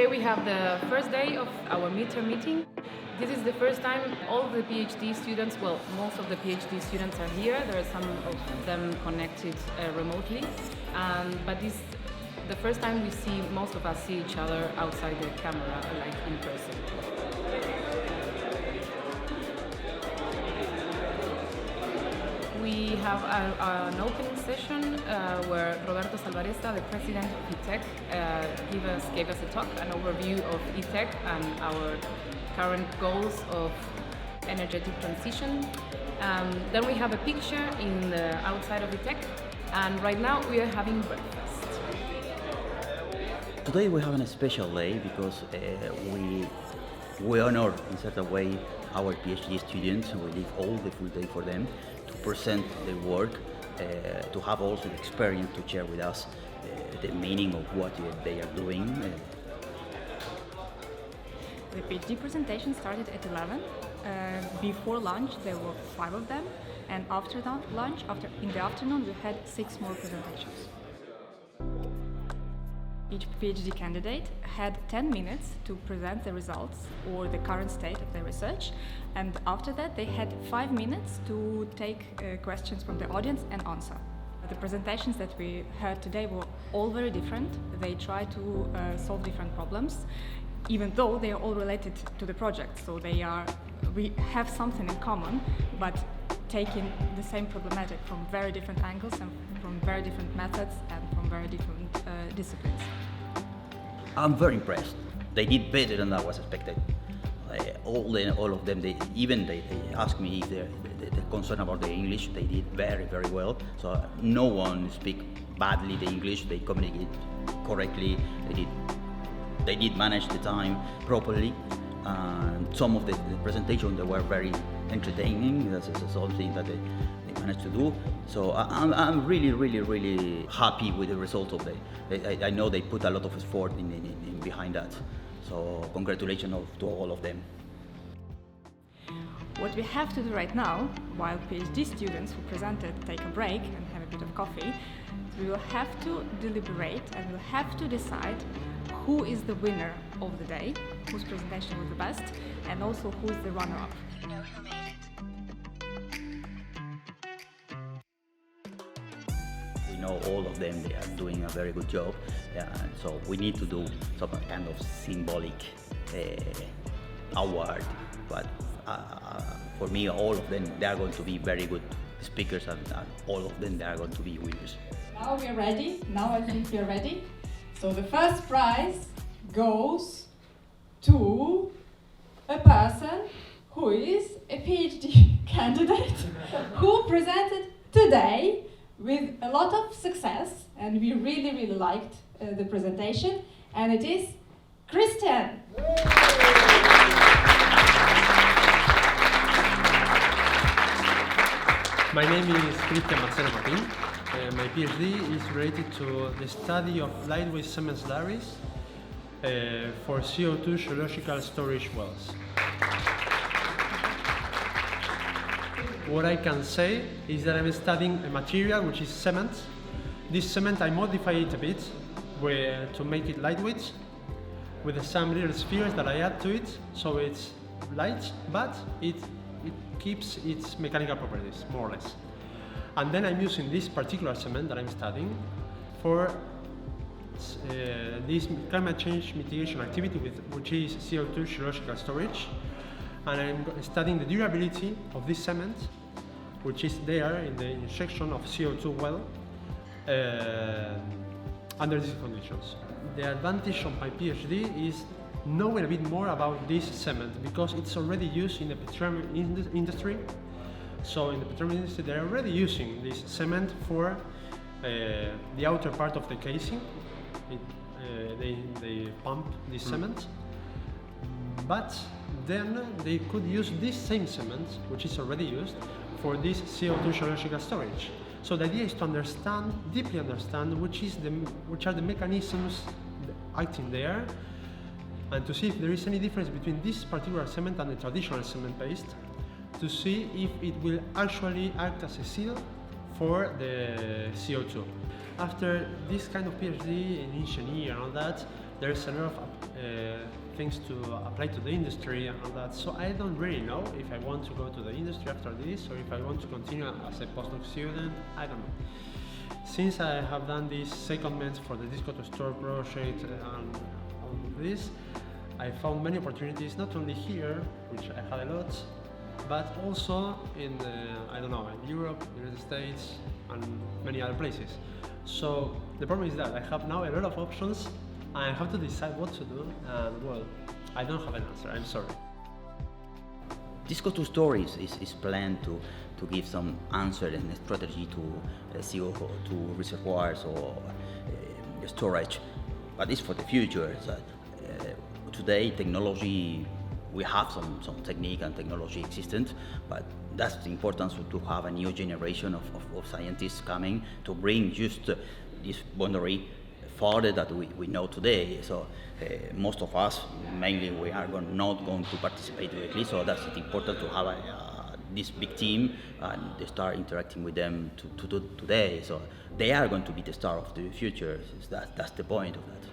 Today we have the first day of our midterm meeting. This is the first time all the PhD students, well, most of the PhD students are here. There are some of them connected remotely, but this the first time we see most of us see each other outside the camera, like in person. We have an opening session where Roberto Salvarezza, the president of ITEC, gave us a talk, an overview of ITEC and our current goals of energetic transition. Then we have a picture in the outside of ITEC, and right now we are having breakfast. Today we're having a special day because we honor in certain way our PhD students. We leave all the full day for them to present their work, to have also the experience to share with us the meaning of what they are doing. The PhD presentation started at 11. Before lunch there were 5 of them, and after lunch, in the afternoon, we had 6 more presentations. Each PhD candidate had 10 minutes to present the results or the current state of their research, and after that they had 5 minutes to take questions from the audience and answer. The presentations that we heard today were all very different. They tried to solve different problems, even though they are all related to the project. So we have something in common, but taking the same problematic from very different angles and from very different methods and from very different disciplines. I'm very impressed. They did better than I was expected. All of them, they asked me if they're concerned about the English. They did very, very well. So no one speak badly the English. They communicate correctly. They did manage the time properly. Some of the presentations, they were very entertaining. That's something that they managed to do. So I'm really, really, really happy with the result of I know they put a lot of effort in behind that. So congratulations to all of them. What we have to do right now, while PhD students who presented take a break and have a bit of coffee, we will have to deliberate and we'll have to decide who is the winner of the day, whose presentation was the best, and also who is the runner-up. You know who made it. We know all of them, they are doing a very good job, so we need to do some kind of symbolic award, but for me, all of them, they are going to be very good speakers, and all of them, they are going to be winners. Now we are ready. Now I think we are ready. So the first prize goes to a person who is a PhD candidate who presented today with a lot of success, and we really, really liked the presentation, and it is Christian. My name is Christian Marcelo Martin. My PhD is related to the study of lightweight cement slurries for CO2 geological storage wells. What I can say is that I'm studying a material which is cement. This cement I modify it a bit to make it lightweight with some little spheres that I add to it, so it's light, but it keeps its mechanical properties, more or less. And then I'm using this particular cement that I'm studying for this climate change mitigation activity, which is CO2 geological storage. And I'm studying the durability of this cement, which is there in the injection of CO2 well under these conditions. The advantage of my PhD is knowing a bit more about this cement, because it's already used in the petroleum industry. So in the petroleum industry, they're already using this cement for the outer part of the casing. They pump this cement, but then they could use this same cement, which is already used, for this CO2 geological storage. So the idea is to deeply understand which are the mechanisms acting there, and to see if there is any difference between this particular cement and the traditional cement paste, to see if it will actually act as a seal for the CO2. After this kind of PhD in engineering and all that, there's a lot of things to apply to the industry and all that. So I don't really know if I want to go to the industry after this or if I want to continue as a postdoc student. I don't know. Since I have done these secondments for the Disco to Store project and all of this, I found many opportunities, not only here, which I had a lot, but also in, in Europe, United States, and many other places. So the problem is that I have now a lot of options, and I have to decide what to do, and well, I don't have an answer, I'm sorry. Disco 2 Stories is planned to give some answer and strategy to CO2 reservoirs or storage, but it's for the future. So, today, technology, we have some technique and technology existent, but that's the importance to have a new generation of scientists coming to bring just this boundary further that we know today. So most of us, mainly, we are not going to participate directly, so that's important to have this big team and start interacting with them to do today. So they are going to be the star of the future. That's the point of that.